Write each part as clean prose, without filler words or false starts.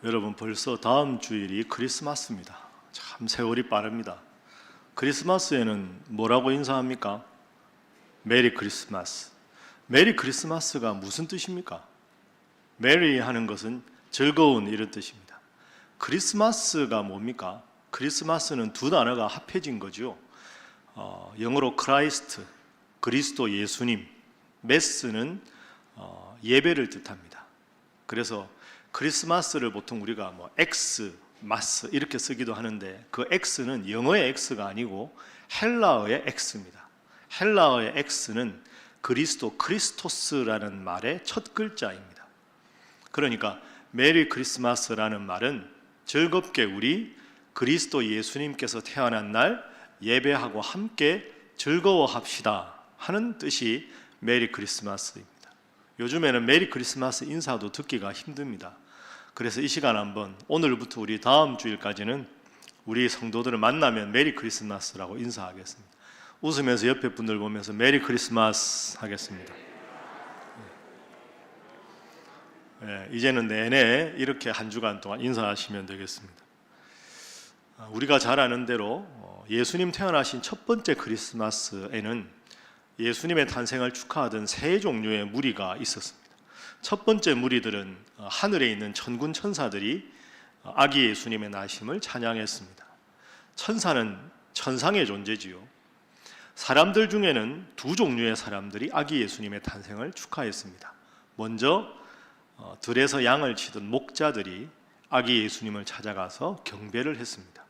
여러분, 벌써 다음 주일이 크리스마스입니다. 참 세월이 빠릅니다. 크리스마스에는 뭐라고 인사합니까? 메리 크리스마스. 메리 크리스마스가 무슨 뜻입니까? 메리 하는 것은 즐거운 이런 뜻입니다. 크리스마스가 뭡니까? 크리스마스는 두 단어가 합해진 거죠. 영어로 크라이스트, 그리스도 예수님, 메스는 예배를 뜻합니다. 그래서 크리스마스를 보통 우리가 엑스, 마스 이렇게 쓰기도 하는데, 그 X는 영어의 X가 아니고 헬라어의 X입니다. 헬라어의 X는 그리스도, 크리스토스라는 말의 첫 글자입니다. 그러니까 메리 크리스마스라는 말은 즐겁게 우리 그리스도 예수님께서 태어난 날 예배하고 함께 즐거워합시다 하는 뜻이 메리 크리스마스입니다. 요즘에는 메리 크리스마스 인사도 듣기가 힘듭니다. 그래서 이 시간 한번, 오늘부터 우리 다음 주일까지는 우리 성도들을 만나면 메리 크리스마스라고 인사하겠습니다. 웃으면서 옆에 분들 보면서 메리 크리스마스 하겠습니다. 이제는 내내 이렇게 한 주간 동안 인사하시면 되겠습니다. 우리가 잘 아는 대로 예수님 태어나신 첫 번째 크리스마스에는 예수님의 탄생을 축하하던 세 종류의 무리가 있었습니다. 첫 번째 무리들은 하늘에 있는 천군 천사들이 아기 예수님의 나심을 찬양했습니다. 천사는 천상의 존재지요. 사람들 중에는 두 종류의 사람들이 아기 예수님의 탄생을 축하했습니다. 먼저 들에서 양을 치던 목자들이 아기 예수님을 찾아가서 경배를 했습니다.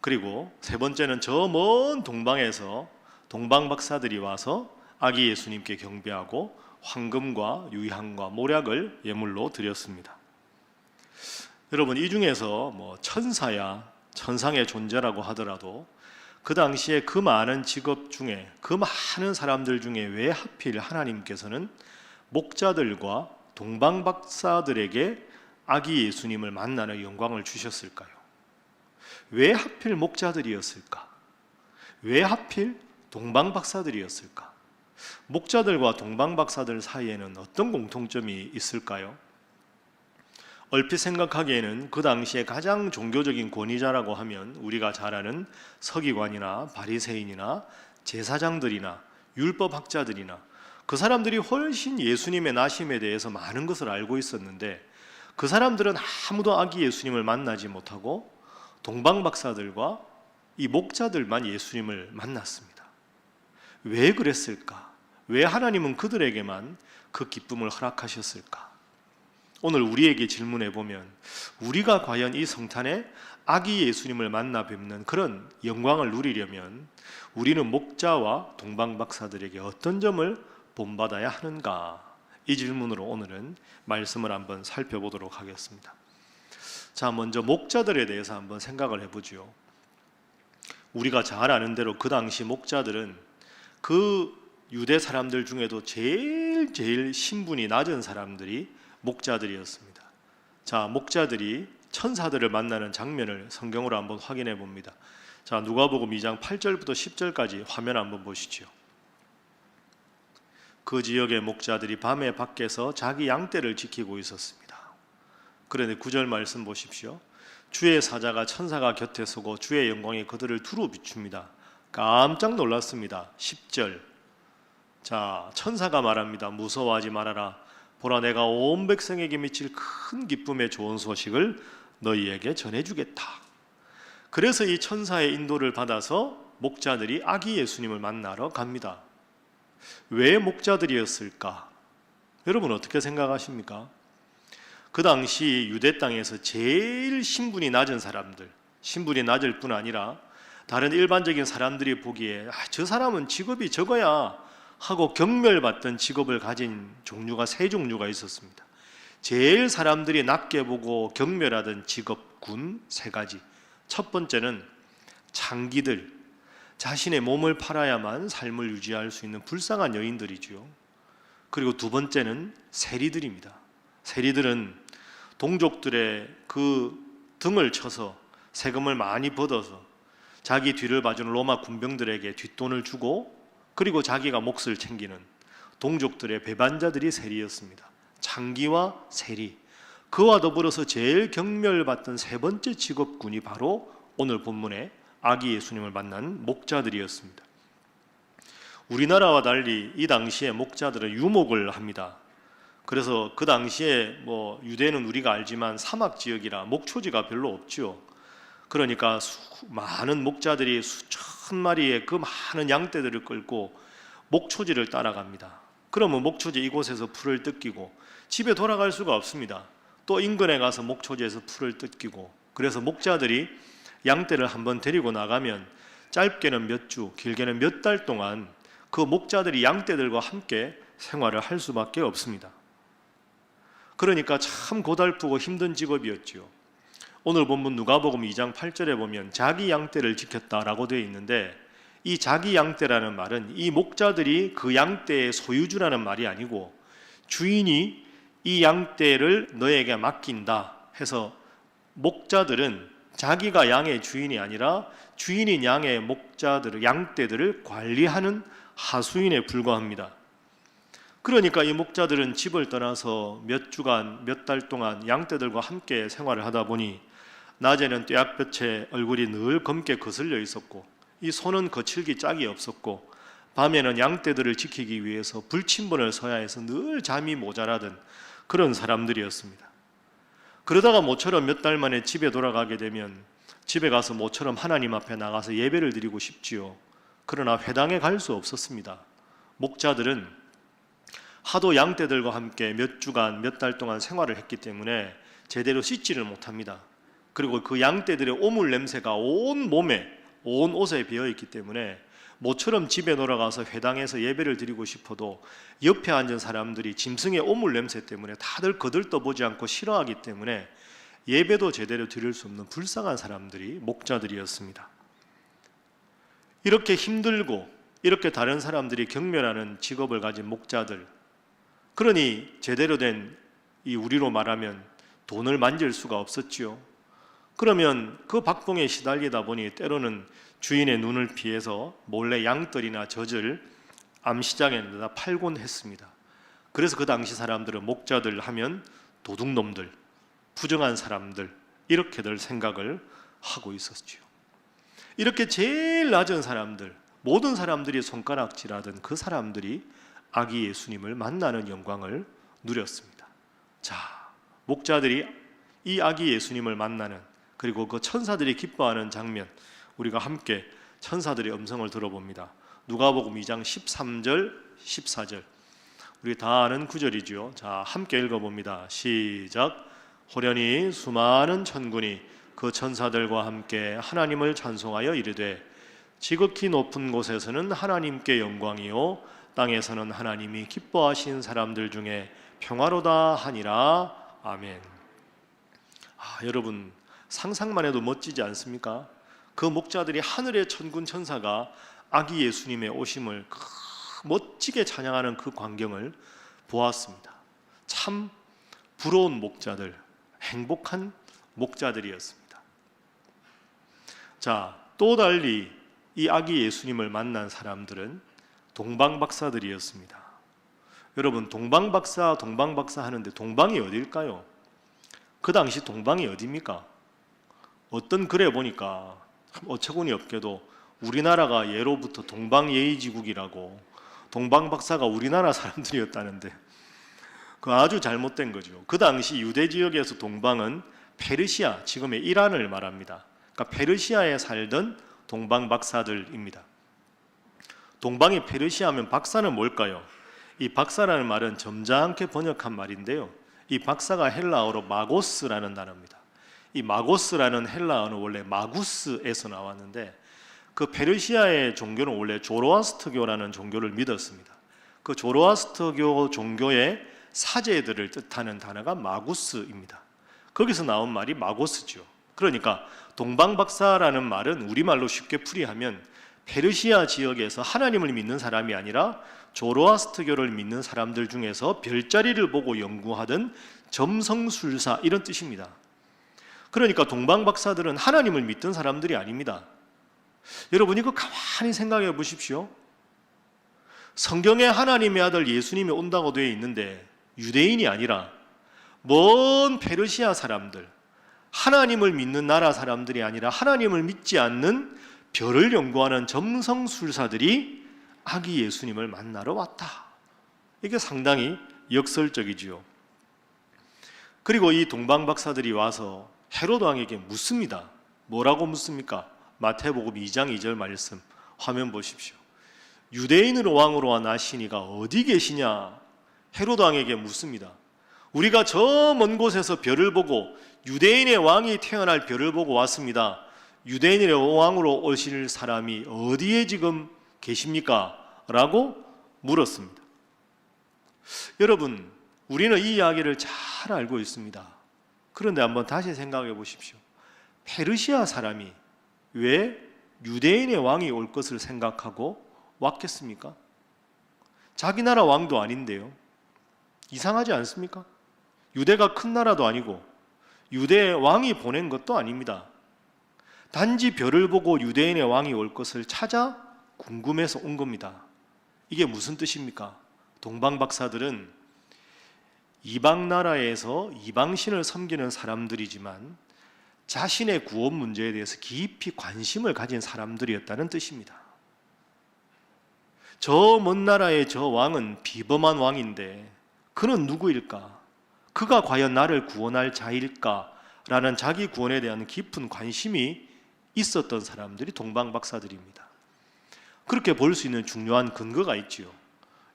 그리고 세 번째는 저 먼 동방에서 동방 박사들이 와서 아기 예수님께 경배하고 황금과 유향과 모략을 예물로 드렸습니다. 여러분, 이 중에서 천사야 천상의 존재라고 하더라도 그 당시에 그 많은 직업 중에, 그 많은 사람들 중에 왜 하필 하나님께서는 목자들과 동방 박사들에게 아기 예수님을 만나는 영광을 주셨을까요? 왜 하필 목자들이었을까? 왜 하필 동방 박사들이었을까? 목자들과 동방 박사들 사이에는 어떤 공통점이 있을까요? 얼핏 생각하기에는 그 당시에 가장 종교적인 권위자라고 하면 우리가 잘 아는 서기관이나 바리새인이나 제사장들이나 율법학자들이나, 그 사람들이 훨씬 예수님의 나심에 대해서 많은 것을 알고 있었는데, 그 사람들은 아무도 아기 예수님을 만나지 못하고 동방 박사들과 이 목자들만 예수님을 만났습니다. 왜 그랬을까? 왜 하나님은 그들에게만 그 기쁨을 허락하셨을까? 오늘 우리에게 질문해 보면, 우리가 과연 이 성탄에 아기 예수님을 만나 뵙는 그런 영광을 누리려면 우리는 목자와 동방 박사들에게 어떤 점을 본받아야 하는가? 이 질문으로 오늘은 말씀을 한번 살펴보도록 하겠습니다. 자, 먼저 목자들에 대해서 한번 생각을 해보죠. 우리가 잘 아는 대로 그 당시 목자들은 그 유대 사람들 중에도 제일 신분이 낮은 사람들이 목자들이었습니다. 자, 목자들이 천사들을 만나는 장면을 성경으로 한번 확인해 봅니다. 자, 누가복음 2장 8절부터 10절까지 화면 한번 보시죠. 그 지역의 목자들이 밤에 밖에서 자기 양떼를 지키고 있었습니다. 그런데 9절 말씀 보십시오. 주의 사자가 천사가 곁에 서고 주의 영광이 그들을 두루 비춥니다. 깜짝 놀랐습니다. 10절. 자, 천사가 말합니다. 무서워하지 말아라. 보라, 내가 온 백성에게 미칠 큰 기쁨의 좋은 소식을 너희에게 전해주겠다. 그래서 이 천사의 인도를 받아서 목자들이 아기 예수님을 만나러 갑니다. 왜 목자들이었을까? 여러분 어떻게 생각하십니까? 그 당시 유대 땅에서 제일 신분이 낮은 사람들, 신분이 낮을 뿐 아니라 다른 일반적인 사람들이 보기에 저 사람은 직업이 저거야 하고 경멸받던 직업을 가진 종류가 세 종류가 있었습니다. 제일 사람들이 낮게 보고 경멸하던 직업군 세 가지. 첫 번째는 창기들, 자신의 몸을 팔아야만 삶을 유지할 수 있는 불쌍한 여인들이죠. 그리고 두 번째는 세리들입니다. 세리들은 동족들의 그 등을 쳐서 세금을 많이 받아서 자기 뒤를 봐주는 로마 군병들에게 뒷돈을 주고, 그리고 자기가 몫을 챙기는 동족들의 배반자들이 세리였습니다. 창기와 세리, 그와 더불어서 제일 경멸받던 세 번째 직업군이 바로 오늘 본문의 아기 예수님을 만난 목자들이었습니다. 우리나라와 달리 이 당시에 목자들은 유목을 합니다. 그래서 그 당시에 유대는 우리가 알지만 사막 지역이라 목초지가 별로 없죠. 그러니까 많은 목자들이 수천 마리의 그 많은 양떼들을 끌고 목초지를 따라갑니다. 그러면 목초지 이곳에서 풀을 뜯기고 집에 돌아갈 수가 없습니다. 또 인근에 가서 목초지에서 풀을 뜯기고, 그래서 목자들이 양떼를 한번 데리고 나가면 짧게는 몇 주, 길게는 몇 달 동안 그 목자들이 양떼들과 함께 생활을 할 수밖에 없습니다. 그러니까 참 고달프고 힘든 직업이었죠. 오늘 본문 누가복음 2장 8절에 보면 자기 양떼를 지켰다라고 되어 있는데, 이 자기 양떼라는 말은 이 목자들이 그 양떼의 소유주라는 말이 아니고 주인이 이 양떼를 너에게 맡긴다 해서, 목자들은 자기가 양의 주인이 아니라 주인인 양의 목자들을, 양떼들을 관리하는 하수인에 불과합니다. 그러니까 이 목자들은 집을 떠나서 몇 주간, 몇 달 동안 양떼들과 함께 생활을 하다 보니 낮에는 뙤약볕에 얼굴이 늘 검게 거슬려 있었고 이 손은 거칠기 짝이 없었고, 밤에는 양떼들을 지키기 위해서 불침번을 서야 해서 늘 잠이 모자라던 그런 사람들이었습니다. 그러다가 모처럼 몇 달 만에 집에 돌아가게 되면 집에 가서 모처럼 하나님 앞에 나가서 예배를 드리고 싶지요. 그러나 회당에 갈 수 없었습니다. 목자들은 하도 양떼들과 함께 몇 주간, 몇 달 동안 생활을 했기 때문에 제대로 씻지를 못합니다. 그리고 그 양떼들의 오물 냄새가 온 몸에, 온 옷에 배어있기 때문에 모처럼 집에 돌아가서 회당에서 예배를 드리고 싶어도 옆에 앉은 사람들이 짐승의 오물 냄새 때문에 다들 거들떠보지 않고 싫어하기 때문에 예배도 제대로 드릴 수 없는 불쌍한 사람들이 목자들이었습니다. 이렇게 힘들고 이렇게 다른 사람들이 경멸하는 직업을 가진 목자들, 그러니 제대로 된 이 우리로 말하면 돈을 만질 수가 없었지요. 그러면 그 박봉에 시달리다 보니 때로는 주인의 눈을 피해서 몰래 양털이나 젖을 암시장에 내다 팔곤 했습니다. 그래서 그 당시 사람들은 목자들 하면 도둑놈들, 부정한 사람들, 이렇게들 생각을 하고 있었지요. 이렇게 제일 낮은 사람들, 모든 사람들이 손가락질하던 그 사람들이 아기 예수님을 만나는 영광을 누렸습니다. 자, 목자들이 이 아기 예수님을 만나는, 그리고 그 천사들이 기뻐하는 장면, 우리가 함께 천사들의 음성을 들어봅니다. 누가복음 2장 13절, 14절. 우리 다 아는 구절이죠. 자, 함께 읽어봅니다. 시작. 호련히 수많은 천군이 그 천사들과 함께 하나님을 찬송하여 이르되, 지극히 높은 곳에서는 하나님께 영광이요 땅에서는 하나님이 기뻐하신 사람들 중에 평화로다 하니라. 아멘. 여러분 상상만 해도 멋지지 않습니까? 그 목자들이 하늘의 천군 천사가 아기 예수님의 오심을 멋지게 찬양하는 그 광경을 보았습니다. 참 부러운 목자들, 행복한 목자들이었습니다. 자, 또 달리 이 아기 예수님을 만난 사람들은 동방박사들이었습니다. 여러분 동방박사 하는데 동방이 어딜까요? 그 당시 동방이 어디입니까? 어떤 글에 보니까 어처구니 없게도 우리나라가 예로부터 동방예의지국이라고, 동방박사가 우리나라 사람들이었다는데 그 아주 잘못된 거죠. 그 당시 유대 지역에서 동방은 페르시아, 지금의 이란을 말합니다. 그러니까 페르시아에 살던 동방박사들입니다. 동방이 페르시아면 박사는 뭘까요? 이 박사라는 말은 점잖게 번역한 말인데요, 이 박사가 헬라어로 마고스라는 단어입니다. 이 마고스라는 헬라어는 원래 마구스에서 나왔는데, 그 페르시아의 종교는 원래 조로아스터교라는 종교를 믿었습니다. 그 조로아스터교 종교의 사제들을 뜻하는 단어가 마구스입니다. 거기서 나온 말이 마고스죠. 그러니까 동방박사라는 말은 우리말로 쉽게 풀이하면 페르시아 지역에서 하나님을 믿는 사람이 아니라 조로아스터교를 믿는 사람들 중에서 별자리를 보고 연구하던 점성술사, 이런 뜻입니다. 그러니까 동방박사들은 하나님을 믿던 사람들이 아닙니다. 여러분 이거 가만히 생각해 보십시오. 성경에 하나님의 아들 예수님이 온다고 되어 있는데 유대인이 아니라 먼 페르시아 사람들, 하나님을 믿는 나라 사람들이 아니라 하나님을 믿지 않는 별을 연구하는 점성술사들이 아기 예수님을 만나러 왔다. 이게 상당히 역설적이지요. 그리고 이 동방박사들이 와서 헤로드 왕에게 묻습니다. 뭐라고 묻습니까? 마태복음 2장 2절 말씀 화면 보십시오. 유대인으로 왕으로 나시니가 어디 계시냐? 헤로드 왕에게 묻습니다. 우리가 저 먼 곳에서 별을 보고 유대인의 왕이 태어날 별을 보고 왔습니다. 유대인의 왕으로 오실 사람이 어디에 지금 계십니까? 라고 물었습니다. 여러분, 우리는 이 이야기를 잘 알고 있습니다. 그런데 한번 다시 생각해 보십시오. 페르시아 사람이 왜 유대인의 왕이 올 것을 생각하고 왔겠습니까? 자기 나라 왕도 아닌데요. 이상하지 않습니까? 유대가 큰 나라도 아니고 유대의 왕이 보낸 것도 아닙니다. 단지 별을 보고 유대인의 왕이 올 것을 찾아 궁금해서 온 겁니다. 이게 무슨 뜻입니까? 동방박사들은 이방 나라에서 이방신을 섬기는 사람들이지만 자신의 구원 문제에 대해서 깊이 관심을 가진 사람들이었다는 뜻입니다. 저 먼 나라의 저 왕은 비범한 왕인데 그는 누구일까? 그가 과연 나를 구원할 자일까? 라는 자기 구원에 대한 깊은 관심이 있었던 사람들이 동방박사들입니다. 그렇게 볼 수 있는 중요한 근거가 있지요.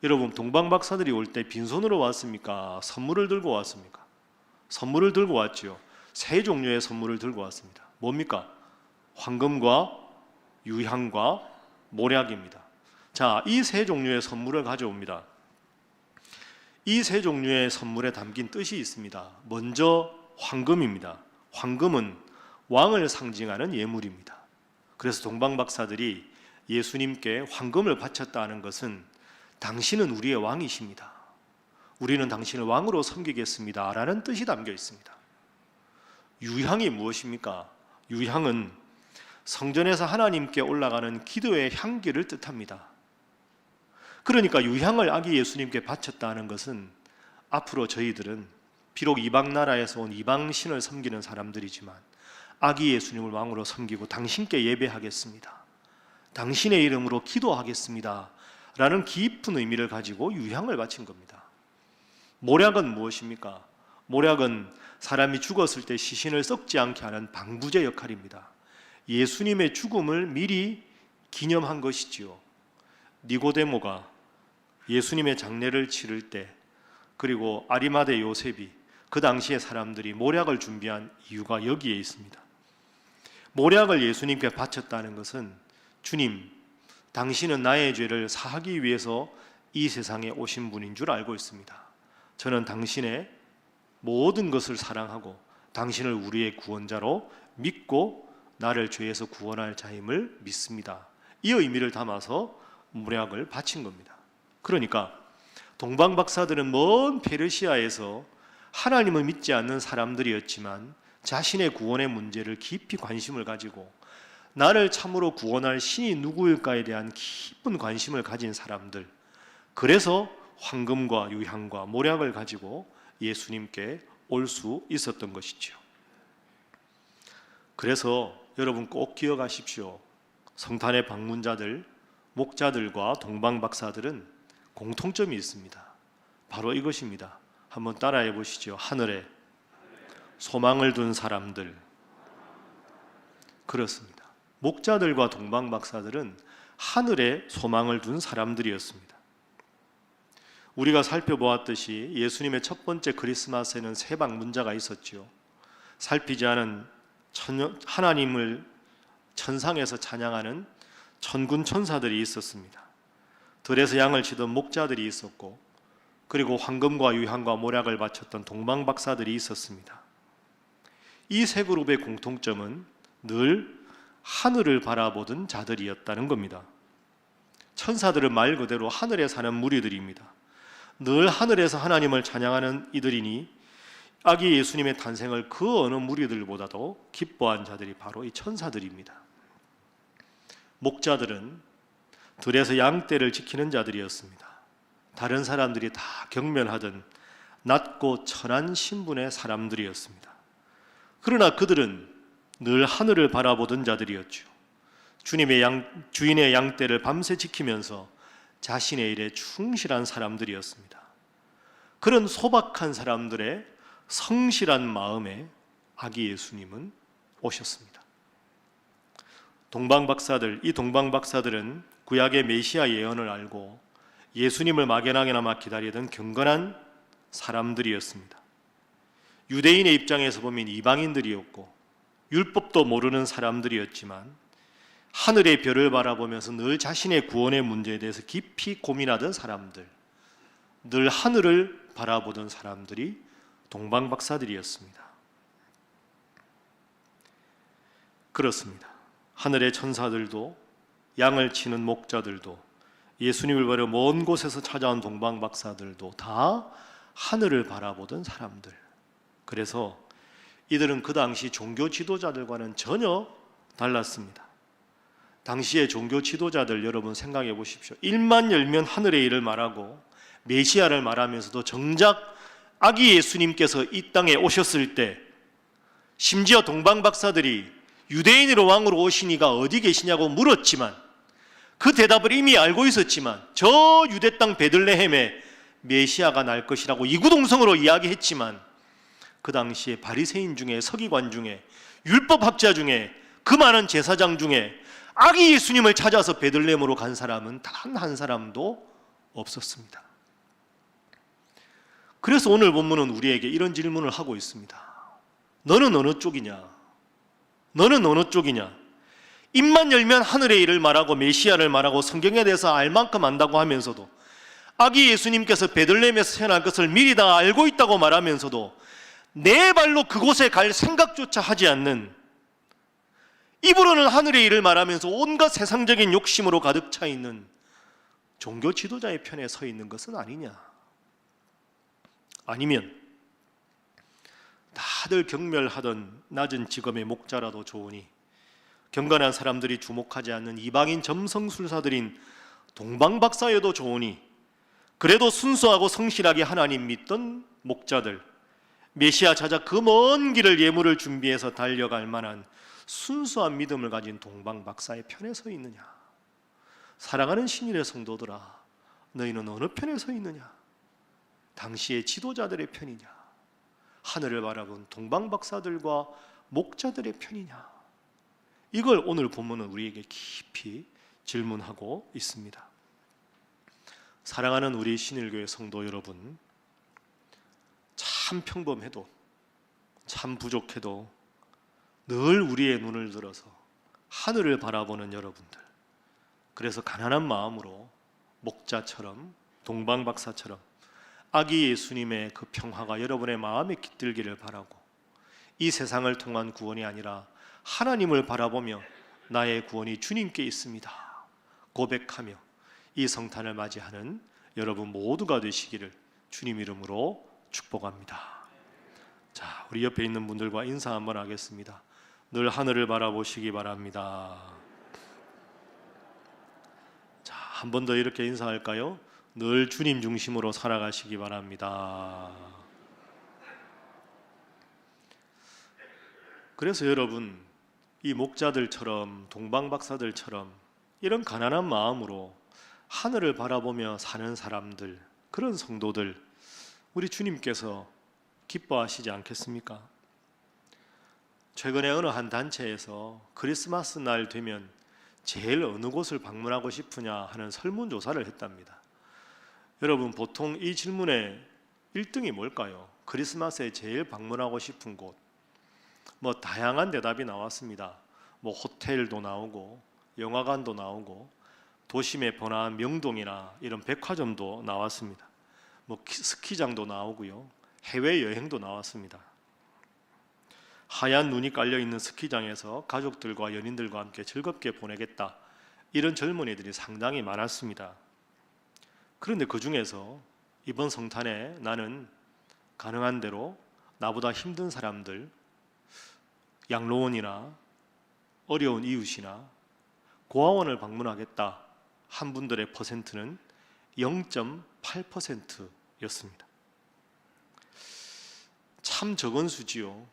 여러분, 동방박사들이 올 때 빈손으로 왔습니까? 선물을 들고 왔습니까? 선물을 들고 왔지요. 세 종류의 선물을 들고 왔습니다. 뭡니까? 황금과 유향과 모략입니다. 자, 이 세 종류의 선물을 가져옵니다. 이 세 종류의 선물에 담긴 뜻이 있습니다. 먼저 황금입니다. 황금은 왕을 상징하는 예물입니다. 그래서 동방박사들이 예수님께 황금을 바쳤다는 것은 당신은 우리의 왕이십니다. 우리는 당신을 왕으로 섬기겠습니다. 라는 뜻이 담겨 있습니다. 유향이 무엇입니까? 유향은 성전에서 하나님께 올라가는 기도의 향기를 뜻합니다. 그러니까 유향을 아기 예수님께 바쳤다는 것은 앞으로 저희들은 비록 이방 나라에서 온 이방신을 섬기는 사람들이지만 아기 예수님을 왕으로 섬기고 당신께 예배하겠습니다. 당신의 이름으로 기도하겠습니다. 라는 깊은 의미를 가지고 유향을 바친 겁니다. 모략은 무엇입니까? 모략은 사람이 죽었을 때 시신을 썩지 않게 하는 방부제 역할입니다. 예수님의 죽음을 미리 기념한 것이지요. 니고데모가 예수님의 장례를 치를 때, 그리고 아리마대 요셉이 그 당시에 사람들이 모략을 준비한 이유가 여기에 있습니다. 모략을 예수님께 바쳤다는 것은 주님, 당신은 나의 죄를 사하기 위해서 이 세상에 오신 분인 줄 알고 있습니다. 저는 당신의 모든 것을 사랑하고 당신을 우리의 구원자로 믿고 나를 죄에서 구원할 자임을 믿습니다. 이 의미를 담아서 모략을 바친 겁니다. 그러니까 동방박사들은 먼 페르시아에서 하나님을 믿지 않는 사람들이었지만 자신의 구원의 문제를 깊이 관심을 가지고 나를 참으로 구원할 신이 누구일까에 대한 깊은 관심을 가진 사람들, 그래서 황금과 유향과 모략을 가지고 예수님께 올 수 있었던 것이죠. 그래서 여러분 꼭 기억하십시오. 성탄의 방문자들, 목자들과 동방박사들은 공통점이 있습니다. 바로 이것입니다. 한번 따라해 보시죠. 하늘에 소망을 둔 사람들. 그렇습니다. 목자들과 동방박사들은 하늘에 소망을 둔 사람들이었습니다. 우리가 살펴보았듯이 예수님의 첫 번째 크리스마스에는 세 방문자가 있었지요. 살피지 않은 하나님을 천상에서 찬양하는 천군 천사들이 있었습니다. 들에서 양을 치던 목자들이 있었고, 그리고 황금과 유향과 모략을 바쳤던 동방박사들이 있었습니다. 이 세 그룹의 공통점은 늘 하늘을 바라보던 자들이었다는 겁니다. 천사들은 말 그대로 하늘에 사는 무리들입니다. 늘 하늘에서 하나님을 찬양하는 이들이니 아기 예수님의 탄생을 그 어느 무리들보다도 기뻐한 자들이 바로 이 천사들입니다. 목자들은 들에서 양떼를 지키는 자들이었습니다. 다른 사람들이 다 경멸하던 낮고 천한 신분의 사람들이었습니다. 그러나 그들은 늘 하늘을 바라보던 자들이었죠. 주인의 양떼를 밤새 지키면서 자신의 일에 충실한 사람들이었습니다. 그런 소박한 사람들의 성실한 마음에 아기 예수님은 오셨습니다. 이 동방박사들은 구약의 메시아 예언을 알고 예수님을 막연하게나마 기다리던 경건한 사람들이었습니다. 유대인의 입장에서 보면 이방인들이었고 율법도 모르는 사람들이었지만 하늘의 별을 바라보면서 늘 자신의 구원의 문제에 대해서 깊이 고민하던 사람들, 늘 하늘을 바라보던 사람들이 동방박사들이었습니다. 그렇습니다. 하늘의 천사들도 양을 치는 목자들도 예수님을 보러 먼 곳에서 찾아온 동방박사들도 다 하늘을 바라보던 사람들. 그래서 이들은 그 당시 종교 지도자들과는 전혀 달랐습니다. 당시의 종교 지도자들 여러분 생각해 보십시오. 일만 열면 하늘의 일을 말하고 메시아를 말하면서도 정작 아기 예수님께서 이 땅에 오셨을 때 심지어 동방박사들이 유대인으로 왕으로 오신 이가 어디 계시냐고 물었지만 그 대답을 이미 알고 있었지만 저 유대 땅 베들레헴에 메시아가 날 것이라고 이구동성으로 이야기했지만 그 당시에 바리새인 중에 서기관 중에 율법학자 중에 그 많은 제사장 중에 아기 예수님을 찾아서 베들레헴으로 간 사람은 단 한 사람도 없었습니다. 그래서 오늘 본문은 우리에게 이런 질문을 하고 있습니다. 너는 어느 쪽이냐? 너는 어느 쪽이냐? 입만 열면 하늘의 일을 말하고 메시아를 말하고 성경에 대해서 알 만큼 안다고 하면서도 아기 예수님께서 베들레헴에서 태어날 것을 미리 다 알고 있다고 말하면서도 내 발로 그곳에 갈 생각조차 하지 않는, 입으로는 하늘의 일을 말하면서 온갖 세상적인 욕심으로 가득 차 있는 종교 지도자의 편에 서 있는 것은 아니냐? 아니면 다들 경멸하던 낮은 직업의 목자라도 좋으니 경건한 사람들이 주목하지 않는 이방인 점성술사들인 동방박사여도 좋으니 그래도 순수하고 성실하게 하나님 믿던 목자들, 메시아 찾아 그 먼 길을 예물을 준비해서 달려갈 만한 순수한 믿음을 가진 동방박사의 편에 서 있느냐? 사랑하는 신일의 성도들아, 너희는 어느 편에 서 있느냐? 당시의 지도자들의 편이냐? 하늘을 바라본 동방박사들과 목자들의 편이냐? 이걸 오늘 본문은 우리에게 깊이 질문하고 있습니다. 사랑하는 우리 신일교회 성도 여러분, 참 평범해도 참 부족해도 늘 우리의 눈을 들어서 하늘을 바라보는 여러분들, 그래서 가난한 마음으로 목자처럼 동방박사처럼 아기 예수님의 그 평화가 여러분의 마음에 깃들기를 바라고 이 세상을 통한 구원이 아니라 하나님을 바라보며 나의 구원이 주님께 있습니다 고백하며 이 성탄을 맞이하는 여러분 모두가 되시기를 주님 이름으로 축복합니다. 자, 우리 옆에 있는 분들과 인사 한번 하겠습니다. 늘 하늘을 바라보시기 바랍니다. 자, 한 번 더 이렇게 인사할까요? 늘 주님 중심으로 살아가시기 바랍니다. 그래서 여러분, 이 목자들처럼 동방박사들처럼 이런 가난한 마음으로 하늘을 바라보며 사는 사람들, 그런 성도들 우리 주님께서 기뻐하시지 않겠습니까? 최근에 어느 한 단체에서 크리스마스 날 되면 제일 어느 곳을 방문하고 싶으냐 하는 설문조사를 했답니다. 여러분, 보통 이 질문의 1등이 뭘까요? 크리스마스에 제일 방문하고 싶은 곳, 뭐 다양한 대답이 나왔습니다. 뭐 호텔도 나오고 영화관도 나오고 도심의 번화한 명동이나 이런 백화점도 나왔습니다. 뭐 스키장도 나오고요, 해외여행도 나왔습니다. 하얀 눈이 깔려있는 스키장에서 가족들과 연인들과 함께 즐겁게 보내겠다, 이런 젊은이들이 상당히 많았습니다. 그런데 그 중에서 이번 성탄에 나는 가능한 대로 나보다 힘든 사람들, 양로원이나 어려운 이웃이나 고아원을 방문하겠다 한 분들의 퍼센트는 0.8%였습니다. 참 적은 수지요.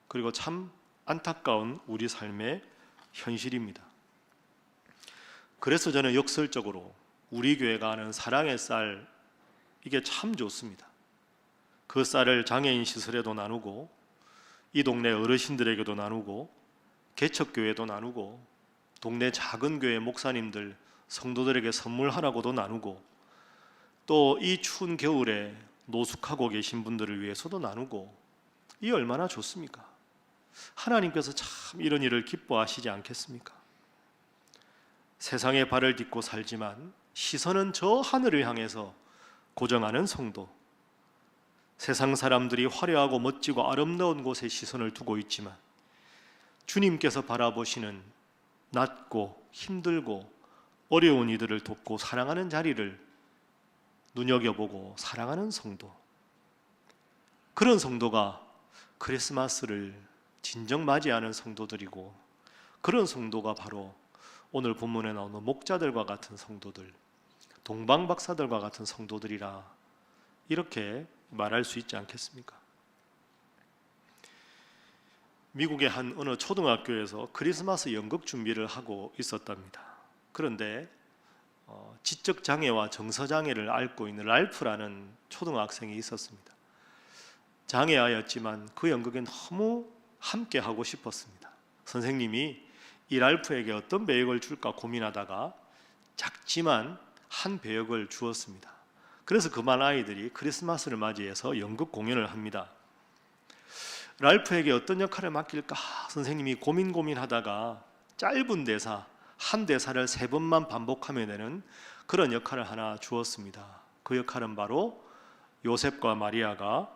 그리고 참 안타까운 우리 삶의 현실입니다. 그래서 저는 역설적으로 우리 교회가 하는 사랑의 쌀, 이게 참 좋습니다. 그 쌀을 장애인 시설에도 나누고, 이 동네 어르신들에게도 나누고, 개척교회도 나누고, 동네 작은 교회 목사님들, 성도들에게 선물하라고도 나누고, 또 이 추운 겨울에 노숙하고 계신 분들을 위해서도 나누고, 이 얼마나 좋습니까? 하나님께서 참 이런 일을 기뻐하시지 않겠습니까? 세상에 발을 딛고 살지만 시선은 저 하늘을 향해서 고정하는 성도, 세상 사람들이 화려하고 멋지고 아름다운 곳에 시선을 두고 있지만 주님께서 바라보시는 낮고 힘들고 어려운 이들을 돕고 사랑하는 자리를 눈여겨보고 사랑하는 성도, 그런 성도가 크리스마스를 진정 맞이하는 성도들이고, 그런 성도가 바로 오늘 본문에 나오는 목자들과 같은 성도들, 동방박사들과 같은 성도들이라 이렇게 말할 수 있지 않겠습니까? 미국의 한 어느 초등학교에서 크리스마스 연극 준비를 하고 있었답니다. 그런데 지적 장애와 정서 장애를 앓고 있는 랄프라는 초등학생이 있었습니다. 장애아였지만 그 연극에 너무 함께 하고 싶었습니다. 선생님이 이 랄프에게 어떤 배역을 줄까 고민하다가 작지만 한 배역을 주었습니다. 그래서 그만 아이들이 크리스마스를 맞이해서 연극 공연을 합니다. 랄프에게 어떤 역할을 맡길까 선생님이 고민하다가 짧은 대사, 한 대사를 3번만 반복하면 되는 그런 역할을 하나 주었습니다. 그 역할은 바로 요셉과 마리아가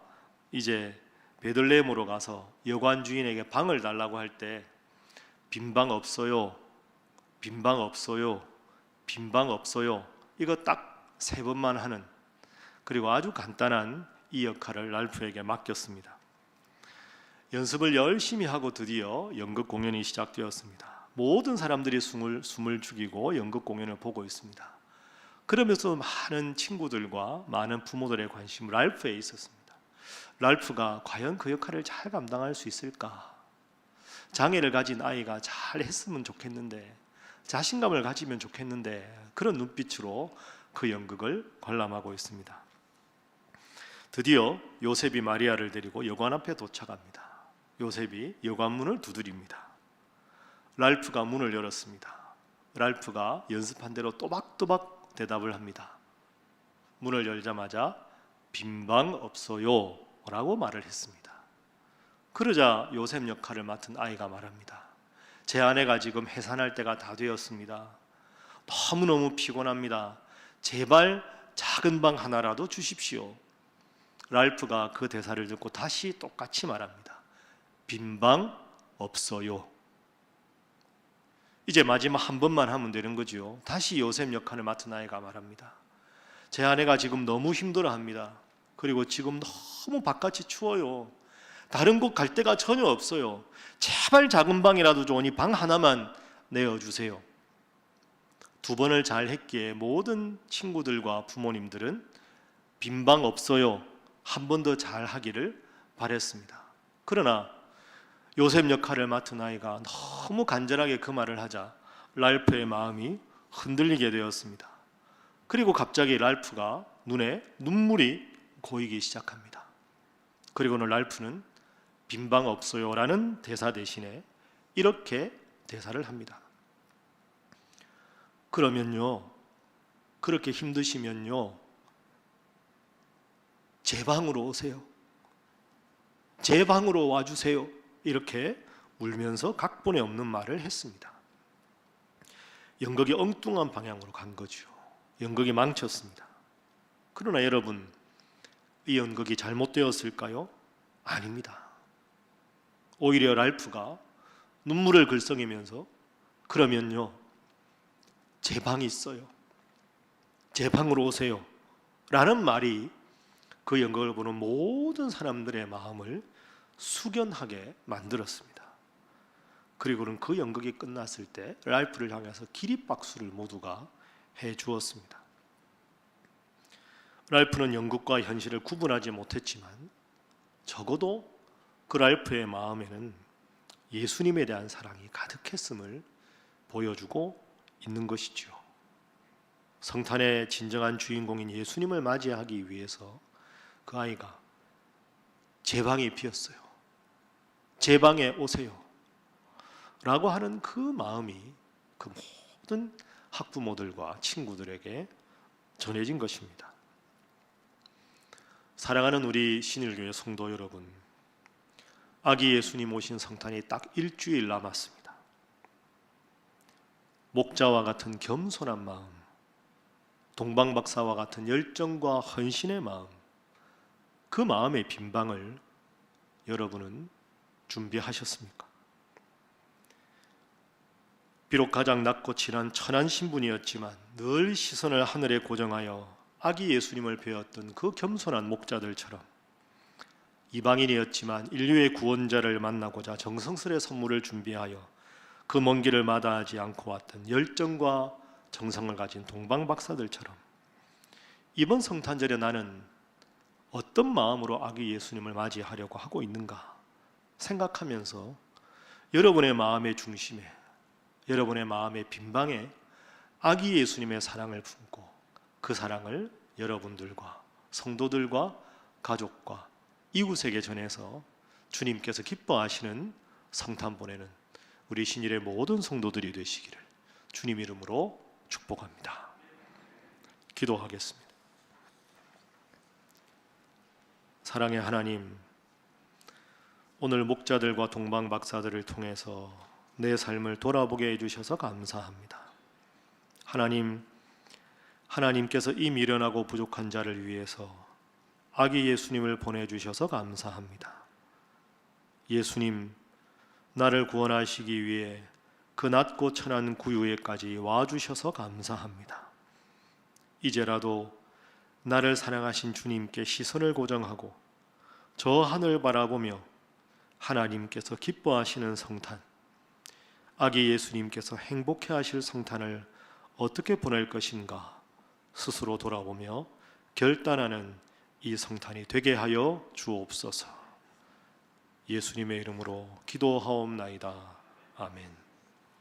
이제 베들레헴으로 가서 여관 주인에게 방을 달라고 할 때 빈방 없어요, 빈방 없어요, 빈방 없어요, 이거 딱 3번만 하는, 그리고 아주 간단한 이 역할을 랄프에게 맡겼습니다. 연습을 열심히 하고 드디어 연극 공연이 시작되었습니다. 모든 사람들이 숨을 죽이고 연극 공연을 보고 있습니다. 그러면서 많은 친구들과 많은 부모들의 관심은 랄프에 있었습니다. 랄프가 과연 그 역할을 잘 감당할 수 있을까? 장애를 가진 아이가 잘 했으면 좋겠는데, 자신감을 가지면 좋겠는데, 그런 눈빛으로 그 연극을 관람하고 있습니다. 드디어 요셉이 마리아를 데리고 여관 앞에 도착합니다. 요셉이 여관 문을 두드립니다. 랄프가 문을 열었습니다. 랄프가 연습한 대로 또박또박 대답을 합니다. 문을 열자마자 빈방 없어요 라고 말을 했습니다. 그러자 요셉 역할을 맡은 아이가 말합니다. 제 아내가 지금 해산할 때가 다 되었습니다. 너무너무 피곤합니다. 제발 작은 방 하나라도 주십시오. 랄프가 그 대사를 듣고 다시 똑같이 말합니다. 빈방 없어요. 이제 마지막 한 번만 하면 되는 거죠. 다시 요셉 역할을 맡은 아이가 말합니다. 제 아내가 지금 너무 힘들어합니다. 그리고 지금 너무 바깥이 추워요. 다른 곳 갈 데가 전혀 없어요. 제발 작은 방이라도 좋으니 방 하나만 내어주세요. 2번을 잘 했기에 모든 친구들과 부모님들은 빈방 없어요, 한 번 더 잘 하기를 바랬습니다. 그러나 요셉 역할을 맡은 아이가 너무 간절하게 그 말을 하자 랄프의 마음이 흔들리게 되었습니다. 그리고 갑자기 랄프가 눈에 눈물이 고이기 시작합니다. 그리고는 랄프는 빈방 없어요 라는 대사 대신에 이렇게 대사를 합니다. 그러면요, 그렇게 힘드시면요, 제 방으로 오세요. 제 방으로 와주세요. 이렇게 울면서 각본에 없는 말을 했습니다. 연극이 엉뚱한 방향으로 간 거죠. 연극이 망쳤습니다. 그러나 여러분, 이 연극이 잘못되었을까요? 아닙니다. 오히려 랄프가 눈물을 글썽이면서 그러면요, 제 방이 있어요. 제 방으로 오세요. 라는 말이 그 연극을 보는 모든 사람들의 마음을 숙연하게 만들었습니다. 그리고는 그 연극이 끝났을 때 랄프를 향해서 기립박수를 모두가 해 주었습니다. 랄프는 연극과 현실을 구분하지 못했지만 적어도 그 랄프의 마음에는 예수님에 대한 사랑이 가득했음을 보여주고 있는 것이지요. 성탄의 진정한 주인공인 예수님을 맞이하기 위해서 그 아이가 제 방이 비었어요. 제 방에 오세요. 라고 하는 그 마음이 그 모든 학부모들과 친구들에게 전해진 것입니다. 사랑하는 우리 신일교회 성도 여러분, 아기 예수님 오신 성탄이 딱 일주일 남았습니다. 목자와 같은 겸손한 마음, 동방박사와 같은 열정과 헌신의 마음, 그 마음의 빈방을 여러분은 준비하셨습니까? 비록 가장 낮고 친한 천한 신분이었지만 늘 시선을 하늘에 고정하여 아기 예수님을 배웠던 그 겸손한 목자들처럼 이방인이었지만 인류의 구원자를 만나고자 정성스레 선물을 준비하여 그 먼 길을 마다하지 않고 왔던 열정과 정성을 가진 동방박사들처럼 이번 성탄절에 나는 어떤 마음으로 아기 예수님을 맞이하려고 하고 있는가 생각하면서 여러분의 마음의 중심에, 여러분의 마음의 빈방에 아기 예수님의 사랑을 품고 그 사랑을 여러분들과 성도들과 가족과 이웃에게 전해서 주님께서 기뻐하시는 성탄 보내는 우리 신일의 모든 성도들이 되시기를 주님 이름으로 축복합니다. 기도하겠습니다. 사랑의 하나님, 오늘 목자들과 동방박사들을 통해서 내 삶을 돌아보게 해주셔서 감사합니다. 하나님, 하나님께서 이 미련하고 부족한 자를 위해서 아기 예수님을 보내주셔서 감사합니다. 예수님, 나를 구원하시기 위해 그 낮고 천한 구유에까지 와주셔서 감사합니다. 이제라도 나를 사랑하신 주님께 시선을 고정하고 저 하늘 바라보며 하나님께서 기뻐하시는 성탄, 아기 예수님께서 행복해 하실 성탄을 어떻게 보낼 것인가 스스로 돌아보며 결단하는 이 성탄이 되게 하여 주옵소서. 예수님의 이름으로 기도하옵나이다. 아멘.